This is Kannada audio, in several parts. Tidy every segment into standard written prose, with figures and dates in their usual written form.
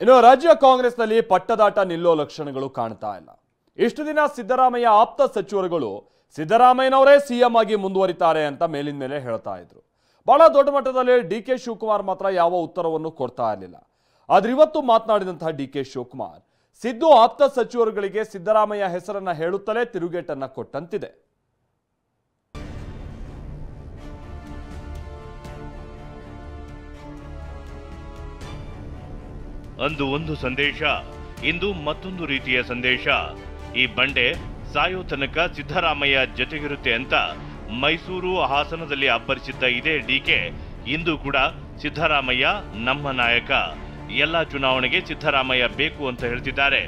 ಇನ್ನು ರಾಜ್ಯ ಕಾಂಗ್ರೆಸ್ನಲ್ಲಿ ಪಟ್ಟದಾಟ ನಿಲ್ಲೋ ಲಕ್ಷಣಗಳು ಕಾಣ್ತಾ ಇಲ್ಲ. ಇಷ್ಟು ದಿನ ಸಿದ್ದರಾಮಯ್ಯ ಆಪ್ತ ಸಚಿವರುಗಳು ಸಿದ್ದರಾಮಯ್ಯನವರೇ ಸಿಎಂ ಆಗಿ ಮುಂದುವರಿತಾರೆ ಅಂತ ಮೇಲಿನ ಮೇಲೆ ಹೇಳ್ತಾ ಇದ್ರು. ಬಹಳ ದೊಡ್ಡ ಮಟ್ಟದಲ್ಲಿ ಡಿ.ಕೆ. ಶಿವಕುಮಾರ್ ಮಾತ್ರ ಯಾವ ಉತ್ತರವನ್ನು ಕೊಡ್ತಾ ಇರಲಿಲ್ಲ. ಆದ್ರೆ ಇವತ್ತು ಮಾತನಾಡಿದಂತಹ ಡಿ.ಕೆ. ಶಿವಕುಮಾರ್ ಸಿದ್ದು ಆಪ್ತ ಸಚಿವರುಗಳಿಗೆ ಸಿದ್ದರಾಮಯ್ಯ ಹೆಸರನ್ನ ಹೇಳುತ್ತಲೇ ತಿರುಗೇಟನ್ನ ಕೊಟ್ಟಂತಿದೆ. ಅಂದು ಒಂದು ಸಂದೇಶ, ಇಂದು ಮತ್ತೊಂದು ರೀತಿಯ ಸಂದೇಶ. ಈ ಬಂಡೆ ಸಾಯೋ ತನಕ ಸಿದ್ದರಾಮಯ್ಯ ಜೊತೆಗಿರುತ್ತೆ ಅಂತ ಮೈಸೂರು ಹಾಸನದಲ್ಲಿ ಅಬ್ಬರಿಸಿದ್ದ ಇದೇ ಡಿಕೆ ಇಂದು ಕೂಡ ಸಿದ್ದರಾಮಯ್ಯ ನಮ್ಮ ನಾಯಕ, ಎಲ್ಲ ಚುನಾವಣೆಗೆ ಸಿದ್ದರಾಮಯ್ಯ ಬೇಕು ಅಂತ ಹೇಳ್ತಿದ್ದಾರೆ.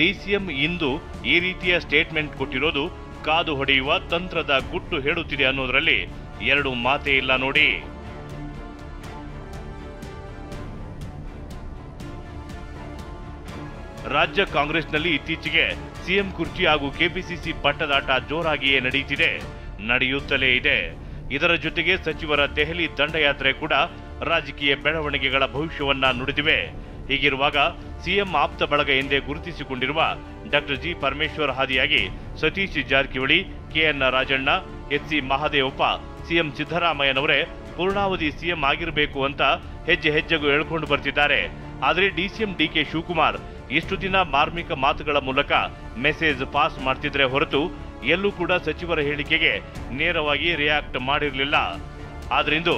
ಡಿಸಿಎಂ ಇಂದು ಈ ರೀತಿಯ ಸ್ಟೇಟ್ಮೆಂಟ್ ಕೊಟ್ಟಿರೋದು ಕಾದು ಹೊಡೆಯುವ ತಂತ್ರದ ಗುಟ್ಟು ಹೇಳುತ್ತಿದೆ ಅನ್ನೋದ್ರಲ್ಲಿ ಎರಡು ಮಾತೇ ಇಲ್ಲ ನೋಡಿ. ರಾಜ್ಯ ಕಾಂಗ್ರೆಸ್ನಲ್ಲಿ ಇತ್ತೀಚೆಗೆ ಸಿಎಂ ಕುರ್ಚಿ ಹಾಗೂ ಕೆಪಿಸಿಸಿ ಪಟ್ಟದಾಟ ಜೋರಾಗಿಯೇ ನಡೆಯುತ್ತಲೇ ಇದೆ. ಇದರ ಜೊತೆಗೆ ಸಚಿವರ ದೆಹಲಿ ದಂಡಯಾತ್ರೆ ಕೂಡ ರಾಜಕೀಯ ಬೆಳವಣಿಗೆಗಳ ಭವಿಷ್ಯವನ್ನ ನುಡಿದಿವೆ. ಹೀಗಿರುವಾಗ ಸಿಎಂ ಆಪ್ತ ಬಳಗ ಎಂದೇ ಗುರುತಿಸಿಕೊಂಡಿರುವ ಡಾಕ್ಟರ್ ಜಿ ಪರಮೇಶ್ವರ್ ಹಾದಿಯಾಗಿ Satish Jarkiholi, K N Rajanna, H C. Mahadevappa CM ಸಿದ್ದರಾಮಯ್ಯನವರೇ ಪೂರ್ಣಾವಧಿ ಸಿಎಂ ಆಗಿರಬೇಕು ಅಂತ ಹೆಜ್ಜೆ ಹೆಜ್ಜೆಗೂ ಹೇಳ್ಕೊಂಡು ಬರ್ತಿದ್ದಾರೆ. ಆದರೆ ಡಿಸಿಎಂ ಡಿ.ಕೆ. ಶಿವಕುಮಾರ್ ಇಷ್ಟು ದಿನ ಮಾರ್ಮಿಕ ಮಾತುಗಳ ಮೂಲಕ ಮೆಸೇಜ್ ಪಾಸ್ ಮಾಡ್ತಿದ್ರೆ ಹೊರತು ಎಲ್ಲೂ ಕೂಡ ಸಚಿವರ ಹೇಳಿಕೆಗೆ ನೇರವಾಗಿ ರಿಯಾಕ್ಟ್ ಮಾಡಿರಲಿಲ್ಲ. ಆದ್ರಿಂದು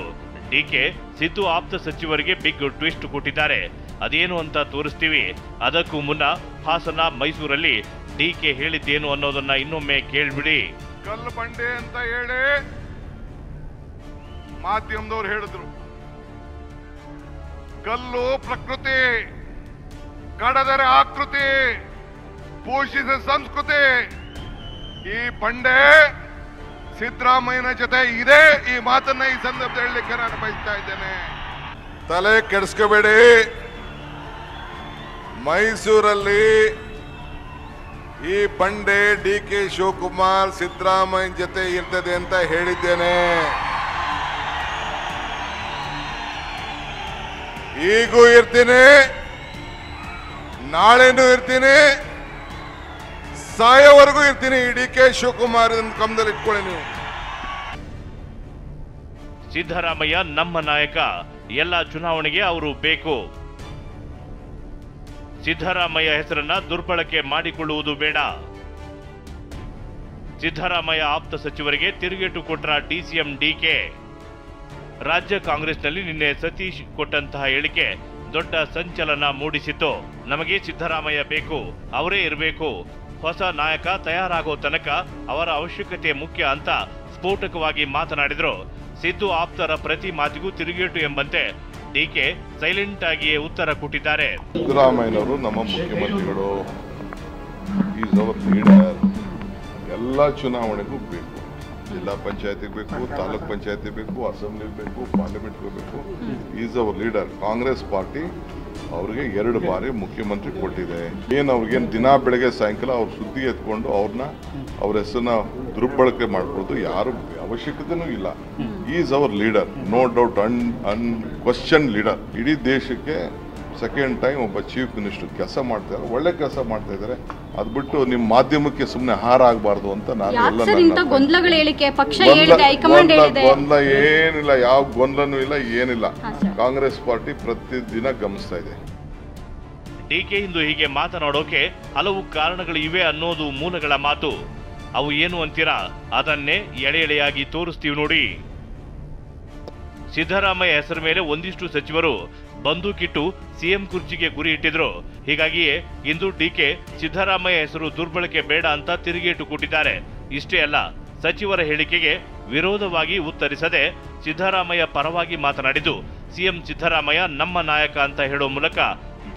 ಡಿಕೆ ಸಿದ್ದು ಆಪ್ತ ಸಚಿವರಿಗೆ ಬಿಗ್ ಟ್ವಿಸ್ಟ್ ಕೊಟ್ಟಿದ್ದಾರೆ. ಅದೇನು ಅಂತ ತೋರಿಸ್ತೀವಿ. ಅದಕ್ಕೂ ಮುನ್ನ ಹಾಸನ, ಮೈಸೂರಲ್ಲಿ ಡಿಕೆ ಹೇಳಿದ್ದೇನು ಅನ್ನೋದನ್ನ ಇನ್ನೊಮ್ಮೆ ಕೇಳ್ಬಿಡಿ. ಕಲ್ಲು ಬಂಡೆ ಅಂತ ಹೇಳಿ ಮಾಧ್ಯಮದವ್ರು ಹೇಳಿದ್ರು. ಕಲ್ಲು ಪ್ರಕೃತಿ, ಕಡದರೆ ಆಕೃತಿ, ಪೋಷಿಸಿದ ಸಂಸ್ಕೃತಿ. ಈ ಬಂಡೆ ಸಿದ್ದರಾಮಯ್ಯನ ಜೊತೆ ಇದೆ. ಈ ಮಾತನ್ನ ಈ ಸಂದರ್ಭದಲ್ಲಿ ಹೇಳಲಿಕ್ಕೆ ನಾನು ಬಯಸ್ತಾ ಇದ್ದೇನೆ. ತಲೆ ಕೆಡಿಸ್ಕೋಬೇಡಿ. ಮೈಸೂರಲ್ಲಿ ಈ ಬಂಡೆ ಡಿ.ಕೆ. ಶಿವಕುಮಾರ್ ಸಿದ್ದರಾಮಯ್ಯನ ಜೊತೆ ಇರ್ತದೆ ಅಂತ ಹೇಳಿದ್ದೇನೆ. ಈಗೂ ಇರ್ತೀನಿ, ನಾಳೆನೂ ಇರ್ತೀನಿ, ಸಾಯೋವರೆಗೂ ಇರ್ತೀನಿ. ಡಿ.ಕೆ. ಶಿವಕುಮಾರ್ ಗಮನದಲ್ಲಿ ಇಟ್ಕೊಳ್ಳಿ ನೀವು. ಸಿದ್ದರಾಮಯ್ಯ ನಮ್ಮ ನಾಯಕ, ಎಲ್ಲ ಚುನಾವಣೆಗೆ ಅವರು ಬೇಕು. ಸಿದ್ದರಾಮಯ್ಯ ಹೆಸರನ್ನ ದುರ್ಬಳಕೆ ಮಾಡಿಕೊಳ್ಳುವುದು ಬೇಡ. ಸಿದ್ದರಾಮಯ್ಯ ಆಪ್ತ ಸಚಿವರಿಗೆ ತಿರುಗೇಟು ಕೊಟ್ರ ಡಿಸಿಎಂ ಡಿಕೆ. ರಾಜ್ಯ ಕಾಂಗ್ರೆಸ್ನಲ್ಲಿ ನಿನ್ನೆ ಸತೀಶ್ ಕೊಟ್ಟಂತಹ ಹೇಳಿಕೆ ದೊಡ್ಡ ಸಂಚಲನ ಮೂಡಿಸಿತ್ತು. ನಮಗೆ ಸಿದ್ದರಾಮಯ್ಯ ಬೇಕು, ಅವರೇ ಇರಬೇಕು, ಹೊಸ ನಾಯಕ ತಯಾರಾಗೋ ತನಕ ಅವರ ಅವಶ್ಯಕತೆ ಮುಖ್ಯ ಅಂತ ಸ್ಫೋಟಕವಾಗಿ ಮಾತನಾಡಿದ್ರು. ಸಿದ್ದು ಆಪ್ತರ ಪ್ರತಿ ಮಾತಿಗೂ ತಿರುಗೇಟು ಎಂಬಂತೆ ಡಿಕೆ ಸೈಲೆಂಟ್ ಆಗಿಯೇ ಉತ್ತರ ಕೊಟ್ಟಿದ್ದಾರೆ. ಸಿದ್ದರಾಮಯ್ಯನವರು ನಮ್ಮ ಮುಖ್ಯಮಂತ್ರಿಗಳು, ಈಸ್ ಅವರ್ ಲೀಡರ್. ಎಲ್ಲ ಚುನಾವಣೆಗೂ ಬೇಕು. ಜಿಲ್ಲಾ ಪಂಚಾಯತಿಗೆ ಬೇಕು, ತಾಲೂಕ್ ಪಂಚಾಯತಿ ಬೇಕು, ಅಸೆಂಬ್ಲಿ ಬೇಕು, ಪಾರ್ಲಿಮೆಂಟ್ಗೂ ಬೇಕು. Is our leader. Congress party ಅವ್ರಿಗೆ 2 ಬಾರಿ ಮುಖ್ಯಮಂತ್ರಿ ಕೊಟ್ಟಿದೆ. ಅವ್ರಿಗೇನು ದಿನ ಬೆಳಗ್ಗೆ ಸಾಯಂಕಾಲ ಅವ್ರ ಸುದ್ದಿ ಎತ್ಕೊಂಡು ಅವ್ರ ಹೆಸರನ್ನ ದುರ್ಬಳಕೆ ಮಾಡ್ಕೊಳ್ಳೋದು ಯಾರು ಅವಶ್ಯಕತೆನೂ ಇಲ್ಲ. Is our leader, no doubt, unquestion leader. ಇಡೀ ದೇಶಕ್ಕೆ ಸೆಕೆಂಡ್ ಟೈಮ್ ಒಬ್ಬ ಚೀಫ್ ಮಿನಿಸ್ಟರ್ ಕೆಲಸ ಮಾಡ್ತಾರೆ, ಒಳ್ಳೆ ಕೆಲಸ ಮಾಡ್ತಾ ಇದ್ದಾರೆ. ಅದು ಬಿಟ್ಟು ನಿಮ್ಮ ಮಾಧ್ಯಮಕ್ಕೆ ಸುಮ್ಮನೆ ಹಾರ ಆಗಬಾರ್ದು ಅಂತ ನಾನು ಗೊಂದಲ ಏನಿಲ್ಲ, ಯಾವ ಗೊಂದಲನೂ ಇಲ್ಲ, ಏನಿಲ್ಲ. ಕಾಂಗ್ರೆಸ್ ಪಾರ್ಟಿ ಪ್ರತಿದಿನ ಗಮನಿಸ್ತಾ ಇದೆ. ಡಿಕೆ ಇಂದು ಹೀಗೆ ಮಾತನಾಡೋಕೆ ಹಲವು ಕಾರಣಗಳು ಇವೆ ಅನ್ನೋದು ಮೂಲಗಳ ಮಾತು. ಅವು ಏನು ಅಂತೀರಾ? ಅದನ್ನೇ ಎಳೆ ಎಳೆಯಾಗಿ ತೋರಿಸ್ತೀವಿ ನೋಡಿ. ಸಿದ್ದರಾಮಯ್ಯ ಹೆಸರ ಮೇಲೆ ಒಂದಿಷ್ಟು ಸಚಿವರು ಬಂದೂಕಿಟ್ಟು ಸಿಎಂ ಕುರ್ಚಿಗೆ ಗುರಿ ಇಟ್ಟಿದ್ರು. ಹೀಗಾಗಿಯೇ ಇಂದು ಡಿಕೆ ಸಿದ್ದರಾಮಯ್ಯ ಹೆಸರು ದುರ್ಬಳಕೆ ಬೇಡ ಅಂತ ತಿರುಗೇಟು ಕೊಟ್ಟಿದ್ದಾರೆ. ಇಷ್ಟೇ ಅಲ್ಲ, ಸಚಿವರ ಹೇಳಿಕೆಗೆ ವಿರೋಧವಾಗಿ ಉತ್ತರಿಸದೆ ಸಿದ್ದರಾಮಯ್ಯ ಪರವಾಗಿ ಮಾತನಾಡಿದ್ದು ಸಿಎಂ ಸಿದ್ದರಾಮಯ್ಯ ನಮ್ಮ ನಾಯಕ ಅಂತ ಹೇಳೋ ಮೂಲಕ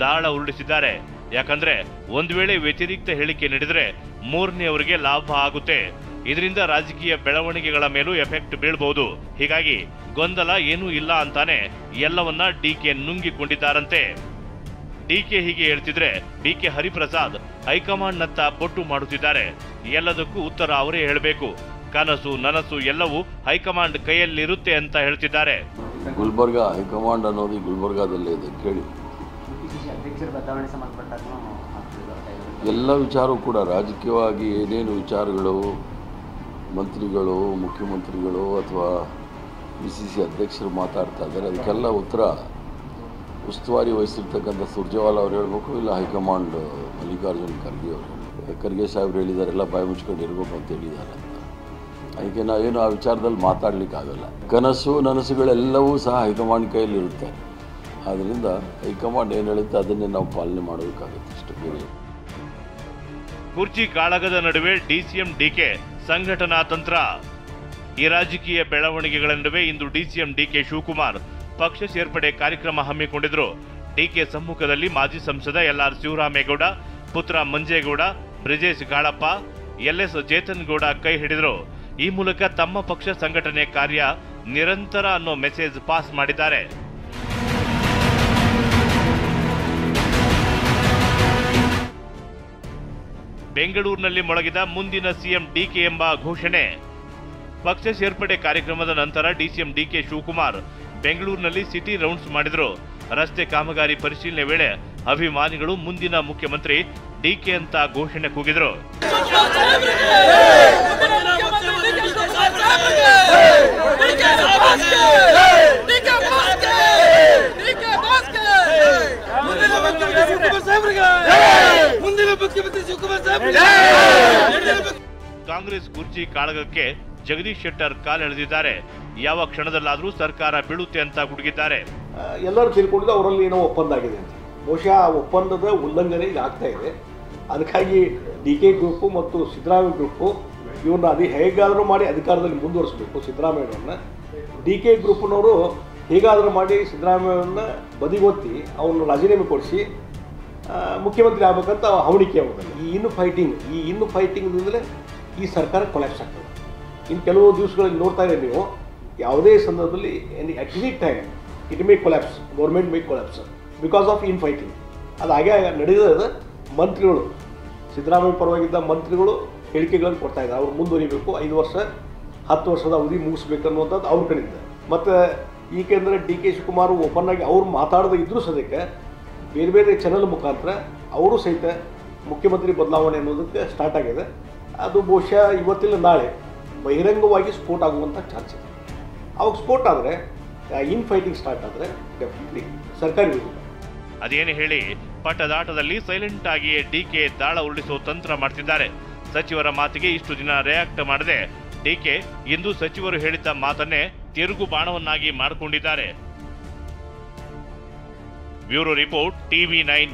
ದಾಳ ಉರುಳಿಸಿದ್ದಾರೆ. ಯಾಕಂದ್ರೆ ಒಂದು ವೇಳೆ ವ್ಯತಿರಿಕ್ತ ಹೇಳಿಕೆ ನೀಡಿದ್ರೆ ಮೂರನೆಯವರಿಗೆ ಲಾಭ ಆಗುತ್ತೆ. ಇದರಿಂದ ರಾಜಕೀಯ ಬೆಳವಣಿಗೆಗಳ ಮೇಲೂ ಎಫೆಕ್ಟ್ ಬೀಳಬಹುದು. ಹೀಗಾಗಿ ಗೊಂದಲ ಏನೂ ಇಲ್ಲ ಅಂತಾನೆ ಎಲ್ಲವನ್ನ ಡಿಕೆ ನುಂಗಿಕೊಂಡಿದ್ದಾರಂತೆ. ಡಿಕೆ ಹೀಗೆ ಹೇಳ್ತಿದ್ರೆ ಡಿಕೆ ಹರಿಪ್ರಸಾದ್ ಹೈಕಮಾಂಡ್ ನತ್ತ ಬೊಟ್ಟು ಮಾಡುತ್ತಿದ್ದಾರೆ. ಎಲ್ಲದಕ್ಕೂ ಉತ್ತರ ಅವರೇ ಹೇಳಬೇಕು. ಕನಸು ನನಸು ಎಲ್ಲವೂ ಹೈಕಮಾಂಡ್ ಕೈಯಲ್ಲಿರುತ್ತೆ ಅಂತ ಹೇಳ್ತಿದ್ದಾರೆ. ಗುಲ್ಬರ್ಗಾ ಹೈಕಮಾಂಡ್ ಅನ್ನೋದು ಗುಲ್ಬರ್ಗಾದಲ್ಲೇ ಇದೆ, ಕೇಳಿ. ಅಧ್ಯಕ್ಷರ ಬದಲಾವಣೆ ಸಂಬಂಧಪಟ್ಟಾಗೂ ಎಲ್ಲ ವಿಚಾರವೂ ಕೂಡ ರಾಜಕೀಯವಾಗಿ ಏನೇನು ವಿಚಾರಗಳು ಮಂತ್ರಿಗಳು, ಮುಖ್ಯಮಂತ್ರಿಗಳು ಅಥವಾ PCC ಅಧ್ಯಕ್ಷರು ಮಾತಾಡ್ತಾ ಇದ್ದಾರೆ, ಅದಕ್ಕೆಲ್ಲ ಉತ್ತರ ಉಸ್ತುವಾರಿ ವಹಿಸಿರ್ತಕ್ಕಂಥ ಸುರ್ಜೇವಾಲಾ ಅವ್ರು ಹೇಳಬೇಕು, ಇಲ್ಲ ಹೈಕಮಾಂಡ್ ಮಲ್ಲಿಕಾರ್ಜುನ್ ಖರ್ಗೆ ಅವರು ಹೇಳಬೇಕು. ಖರ್ಗೆ ಸಾಹೇಬ್ರು ಹೇಳಿದ್ದಾರೆ, ಎಲ್ಲ ಬಾಯಿ ಮುಚ್ಕೊಂಡು ಇರಬೇಕು ಅಂತ ಹೇಳಿದ್ದಾರೆ ಅಂತ. ಅದಕ್ಕೆ ನಾವೇನು ಆ ವಿಚಾರದಲ್ಲಿ ಮಾತಾಡಲಿಕ್ಕಾಗಲ್ಲ. ಕನಸು ನನಸುಗಳೆಲ್ಲವೂ ಸಹ ಹೈಕಮಾಂಡ್ ಕೈಯಲ್ಲಿರುತ್ತೆ. ಆದ್ದರಿಂದ ಹೈಕಮಾಂಡ್ ಏನು ಹೇಳುತ್ತೆ ಅದನ್ನೇ ನಾವು ಪಾಲನೆ ಮಾಡಬೇಕಾಗುತ್ತೆ ಅಷ್ಟು. ಬೇರೆ ಕುರ್ಚಿ ಕಾಳಗದ ನಡುವೆ DCM DK ಸಂಘಟನಾ ತಂತ್ರ. ಈ ರಾಜಕೀಯ ಬೆಳವಣಿಗೆಗಳ ನಡುವೆ ಇಂದು DCM DK ಶಿವಕುಮಾರ್ ಪಕ್ಷ ಸೇರ್ಪಡೆ ಕಾರ್ಯಕ್ರಮ ಹಮ್ಮಿಕೊಂಡಿದ್ರು. DK ಸಮ್ಮುಖದಲ್ಲಿ ಮಾಜಿ ಸಂಸದ LR ಶಿವರಾಮೇಗೌಡ, ಪುತ್ರ ಮಂಜೇಗೌಡ, ಬ್ರಿಜೇಶ್ ಗಾಳಪ್ಪ, LS ಚೇತನ್ ಗೌಡ ಕೈ ಹಿಡಿದ್ರು. ಈ ಮೂಲಕ ತಮ್ಮ ಪಕ್ಷ ಸಂಘಟನೆ ಕಾರ್ಯ ನಿರಂತರ ಅನ್ನೋ ಮೆಸೇಜ್ ಪಾಸ್ ಮಾಡಿದ್ದಾರೆ. ಬೆಂಗಳೂರಿನಲ್ಲಿ ಮೊಳಗಿದ ಮುಂದಿನ CM DK ಎಂಬ ಘೋಷಣೆ. ಪಕ್ಷ ಸೇರ್ಪಡೆ ಕಾರ್ಯಕ್ರಮದ ನಂತರ DCM DK ಶಿವಕುಮಾರ್ ಬೆಂಗಳೂರಿನಲ್ಲಿ ಸಿಟಿ ರೌಂಡ್ಸ್ ಮಾಡಿದ್ರು. ರಸ್ತೆ ಕಾಮಗಾರಿ ಪರಿಶೀಲನೆ ವೇಳೆ ಅಭಿಮಾನಿಗಳು ಮುಂದಿನ ಮುಖ್ಯಮಂತ್ರಿ DK ಅಂತ ಘೋಷಣೆ ಕೂಗಿದ್ರು. ಕಾಂಗ್ರೆಸ್ ಕುರ್ಚಿ ಕಾಳಗಕ್ಕೆ ಜಗದೀಶ್ ಶೆಟ್ಟರ್ ಕಾಲೆಳೆದಿದ್ದಾರೆ. ಯಾವ ಕ್ಷಣದಲ್ಲಾದರೂ ಸರ್ಕಾರ ಬೀಳುತ್ತೆ ಅಂತ ಗುಡುಗಿದ್ದಾರೆ. ಎಲ್ಲರೂ ತಿಳ್ಕೊಂಡಿದ್ದು ಅವರಲ್ಲಿ ಏನೋ ಒಪ್ಪಂದ ಆಗಿದೆ ಅಂತ. ಬಹುಶಃ ಆ ಒಪ್ಪಂದದ ಉಲ್ಲಂಘನೆ ಈಗ ಆಗ್ತಾ ಇದೆ. ಅದಕ್ಕಾಗಿ DK ಗ್ರೂಪು ಮತ್ತು ಸಿದ್ದರಾಮಯ್ಯ ಗ್ರೂಪು ಇವನ್ನ ಹೇಗಾದರೂ ಮಾಡಿ ಅಧಿಕಾರದಲ್ಲಿ ಮುಂದುವರಿಸಬೇಕು ಸಿದ್ದರಾಮಯ್ಯವ್ರನ್ನ. DK ಗ್ರೂಪ್ನವರು ಹೇಗಾದರೂ ಮಾಡಿ ಸಿದ್ದರಾಮಯ್ಯವ್ರನ್ನ ಬದಿಗೊತ್ತಿ ಅವನ್ನ ರಾಜೀನಾಮೆ ಕೊಡಿಸಿ ಮುಖ್ಯಮಂತ್ರಿ ಆಗಬೇಕಂತ ಹವಣಿಕೆ ಆಗೋದಲ್ಲ. ಈ ಇನ್ನು ಫೈಟಿಂಗ್ದಿಂದಲೇ ಈ ಸರ್ಕಾರ ಕೊಲ್ಯಾಪ್ಸ್ ಆಗ್ತದೆ. ಇನ್ನು ಕೆಲವು ದಿವಸಗಳಲ್ಲಿ ನೋಡ್ತಾ ಇದ್ದೀವಿ ನೀವು, ಯಾವುದೇ ಸಂದರ್ಭದಲ್ಲಿ at any time it may collapse, government May collapse because of in fighting. ಅದು ಹಾಗೆ ನಡೆದ ಮಂತ್ರಿಗಳು, ಸಿದ್ದರಾಮಯ್ಯ ಪರವಾಗಿದ್ದ ಮಂತ್ರಿಗಳು ಹೇಳಿಕೆಗಳನ್ನು ಕೊಡ್ತಾ ಇದ್ದಾರೆ. ಅವ್ರು ಮುಂದುವರಿಬೇಕು, 5 ವರ್ಷ 10 ವರ್ಷದ ಅವಧಿ ಮುಗಿಸ್ಬೇಕನ್ನುವಂಥದ್ದು ಅವ್ರ ಕಡೆಯಿಂದ. ಮತ್ತು ಏಕೆಂದರೆ DK ಶಿವಕುಮಾರ್ ಓಪನ್ ಆಗಿ ಅವ್ರು ಮಾತಾಡೋದು ಇದ್ರೂ ಸದ್ಯಕ್ಕೆ ಬೇರೆ ಬೇರೆ ಚಾನಲ್ ಮುಖಾಂತರ ಅವರು ಸಹಿತ ಮುಖ್ಯಮಂತ್ರಿ ಬದಲಾವಣೆ ಅನ್ನೋದಕ್ಕೆ ಸ್ಟಾರ್ಟ್ ಆಗಿದೆ. ಅದು ಬಹುಶಃ ಇವತ್ತಿಲ್ಲ ನಾಳೆ ಬಹಿರಂಗವಾಗಿ ಸ್ಫೋಟ ಆಗುವಂಥ ಚಾನ್ಸ್ ಇದೆ. ಅವಾಗ ಸ್ಫೋಟ ಆದರೆ ಇನ್ ಫೈಟಿಂಗ್ ಸ್ಟಾರ್ಟ್ ಆದರೆ ಡೆಫಿನೆಟ್ಲಿ ಸರ್ಕಾರಿ ವಿರುದ್ಧ. ಅದೇನು ಹೇಳಿ ಪಟ್ಟದಾಟದಲ್ಲಿ ಸೈಲೆಂಟ್ ಆಗಿ DK ದಾಳ ಉರುಳಿಸೋ ತಂತ್ರ ಮಾಡ್ತಿದ್ದಾರೆ. ಸಚಿವರ ಮಾತಿಗೆ ಇಷ್ಟು ದಿನ ರಿಯಾಕ್ಟ್ ಮಾಡದೆ DK ಇಂದು ಸಚಿವರು ಹೇಳಿದ್ದ ಮಾತನ್ನೇ ತಿರುಗು ಬಾಣವನ್ನಾಗಿ ಮಾಡಿಕೊಂಡಿದ್ದಾರೆ. Bureau report TV9.